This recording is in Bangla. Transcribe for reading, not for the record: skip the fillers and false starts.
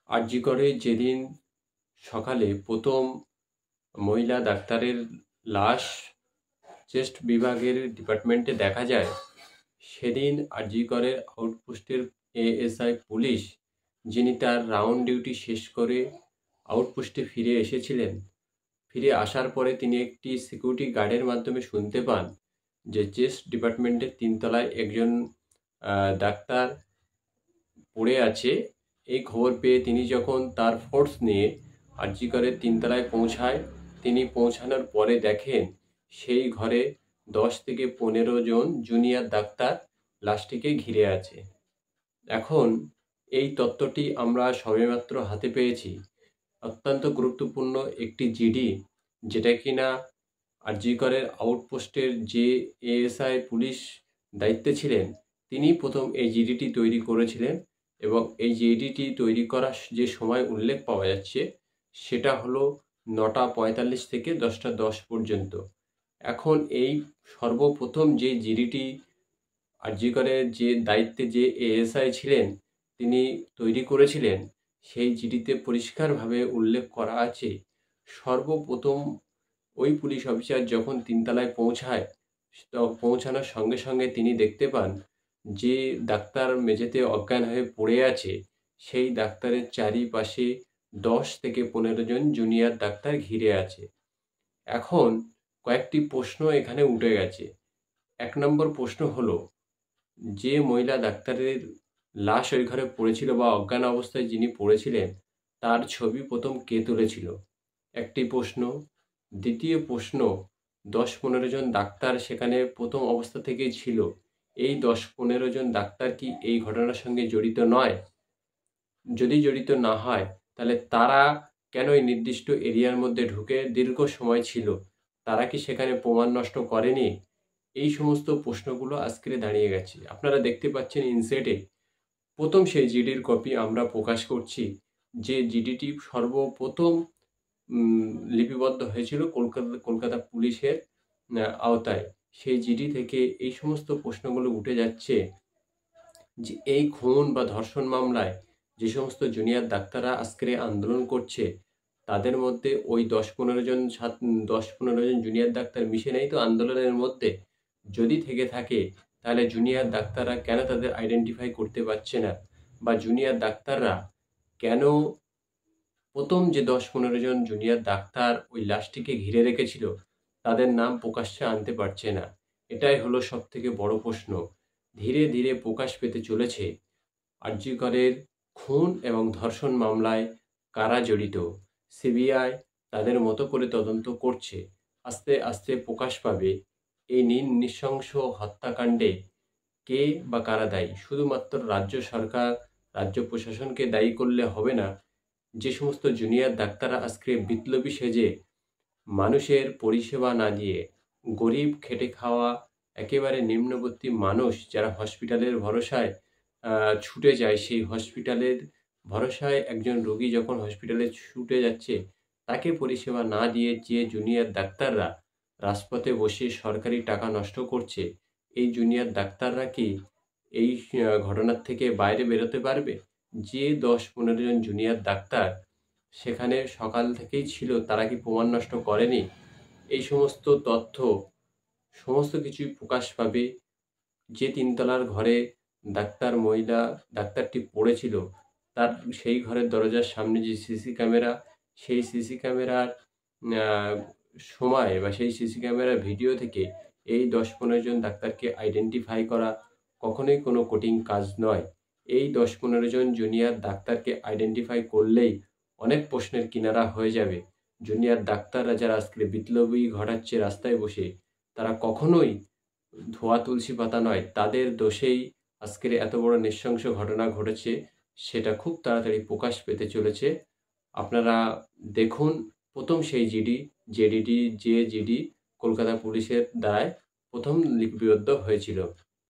আরজি করে যেদিন সকালে প্রথম মহিলা ডাক্তারের লাশ চেস্ট বিভাগের ডিপার্টমেন্টে দেখা যায়, সেদিন আরজি করে আউটপোস্টের এএসআই পুলিশ, যিনি তার রাউন্ড ডিউটি শেষ করে আউটপোস্টে ফিরে এসেছিলেন, ফিরে আসার পরে তিনি একটি সিকিউরিটি গার্ডের মাধ্যমে শুনতে পান যে চেস্ট ডিপার্টমেন্টের 3 তলায় একজন ডাক্তার পড়ে আছে। এই খবর পেয়ে তিনি যখন তার ফোর্স নিয়ে আরজি করে 3 তলায় পৌঁছায়, তিনি পৌঁছানোর পরে দেখেন সেই ঘরে 10 থেকে 15 জন জুনিয়র ডাক্তার লাশটিকে ঘিরে আছে। এখন এই তথ্যটি আমরা সবেমাত্র হাতে পেয়েছি। অত্যন্ত গুরুত্বপূর্ণ একটি জিডি, যেটা কিনা আরজি করের আউটপোস্টের যে এএসআই পুলিশ দায়িত্বে ছিলেন, তিনি প্রথম এই জিডিটি তৈরি করেছিলেন। এবং এই জিডিটি তৈরি করার যে সময় উল্লেখ পাওয়া যাচ্ছে, সেটা হলো 9টা 45 থেকে 10টা 10 পর্যন্ত। এখন এই সর্বপ্রথম যে জিডিটি আরজি করের যে দায়িত্বে যে এএসআই ছিলেন তিনি তৈরি করেছিলেন, সেই জিডিতে পরিষ্কারভাবে উল্লেখ করা আছে, সর্বপ্রথম ওই পুলিশ অফিসার যখন 3 তলায় পৌঁছায়, পৌঁছানোর সঙ্গে সঙ্গে তিনি দেখতে পান যে ডাক্তার মেঝেতে অজ্ঞান হয়ে পড়ে আছে, সেই ডাক্তারের চারিপাশে 10 থেকে 15 জন জুনিয়র ডাক্তার ঘিরে আছে। এখন কয়েকটি প্রশ্ন এখানে উঠে গেছে। 1 নম্বর প্রশ্ন হলো, যে মহিলা ডাক্তারের লাশ ওই ঘরে পড়েছিল বা অজ্ঞান অবস্থায় যিনি পড়েছিলেন, তার ছবি প্রথম কে তুলেছিল? একটি প্রশ্ন। দ্বিতীয় প্রশ্ন, 10-15 জন ডাক্তার সেখানে প্রথম অবস্থা থেকেই ছিল, এই 10-15 জন ডাক্তার কি এই ঘটনার সঙ্গে জড়িত নয়? যদি জড়িত না হয়, তাহলে তারা কেন এই নির্দিষ্ট এরিয়ার মধ্যে ঢুকে দীর্ঘ সময় ছিল? তারা কি সেখানে প্রমাণ নষ্ট করেনি? এই সমস্ত প্রশ্নগুলো আজকে দাঁড়িয়ে গেছে। আপনারা দেখতে পাচ্ছেন ইনসেটে প্রথম সেই জিডির কপি আমরা প্রকাশ করছি, যে জিডিটি সর্বপ্রথম লিপিবদ্ধ হয়েছিল কলকাতা পুলিশের আওতায়। সেই জিডি থেকে এই সমস্ত প্রশ্নগুলো উঠে যাচ্ছে যে এই খুন বা ধর্ষণ মামলায় যে সমস্ত জুনিয়র ডাক্তাররা আজকে আন্দোলন করছে, তাদের মধ্যে ওই 10-15 জন 10-15 জন জুনিয়র ডাক্তার মিশে নেই তো আন্দোলনের মধ্যে? যদি থেকে থাকে, তাহলে জুনিয়র ডাক্তাররা কেন তাদের আইডেন্টিফাই করতে পারছে না? বা জুনিয়র ডাক্তাররা কেন প্রথম যে 10-15 জন জুনিয়র ডাক্তার ওই লাশটিকে ঘিরে রেখেছিল, তাদের নাম প্রকাশ্যে আনতে পারছে না? এটাই হলো সবথেকে বড় প্রশ্ন। ধীরে ধীরে প্রকাশ পেতে চলেছে আরজি করের খুন এবং ধর্ষণ মামলায় কারা জড়িত। সিবিআই তাদের মতো করে তদন্ত করছে। আস্তে আস্তে প্রকাশ পাবে এই নৃশংস হত্যাকাণ্ডে কে বা কারা দায়ী। শুধুমাত্র রাজ্য সরকার, রাজ্য প্রশাসনকে দায়ী করলে হবে না। যে সমস্ত জুনিয়র ডাক্তাররা আজকে বিপ্লবী সেজে মানুষের পরিষেবা না দিয়ে গরিব খেটে খাওয়া একেবারে নিম্নবর্তী মানুষ যারা হসপিটালের ভরসায় ছুটে যায়, সেই হসপিটালের ভরসায় একজন রোগী যখন হসপিটালে ছুটে যাচ্ছে, তাকে পরিষেবা না দিয়ে যে জুনিয়র ডাক্তাররা রাজপথে বসে সরকারি টাকা নষ্ট করছে, এই জুনিয়র ডাক্তাররা কি এই ঘটনার থেকে বাইরে বেরোতে পারবে? যে 10-15 জন জুনিয়র ডাক্তার সেখানে সকাল থেকেই ছিল, তারা কি প্রমাণ নষ্ট করেনি? এই সমস্ত তথ্য সমস্ত কিছুই প্রকাশ পাবে। যে 3 তলার ঘরে মহিলা ডাক্তারটি পড়েছিল, তার সেই ঘরের দরজার সামনে যে সিসি ক্যামেরা, সেই সিসি ক্যামেরার সময় বা সেই সিসি ক্যামেরার ভিডিও থেকে এই 10-15 জন ডাক্তারকে আইডেন্টিফাই করা কখনোই কোনো কঠিন কাজ নয়। এই 10-15 জন জুনিয়র ডাক্তারকে আইডেন্টিফাই করলেই অনেক প্রশ্নের কিনারা হয়ে যাবে। জুনিয়র ডাক্তাররা যারা আজকে বিপ্লবী ঘটাচ্ছে রাস্তায় বসে, তারা কখনোই ধোয়া তুলসী পাতা নয়। তাদের দোষেই আজকের এত বড় নৃশংস ঘটনা ঘটেছে, সেটা খুব তাড়াতাড়ি প্রকাশ পেতে চলেছে। আপনারা দেখুন প্রথম সেই যে জিডি কলকাতা পুলিশের দ্বারায় প্রথম লিপিবদ্ধ হয়েছিল।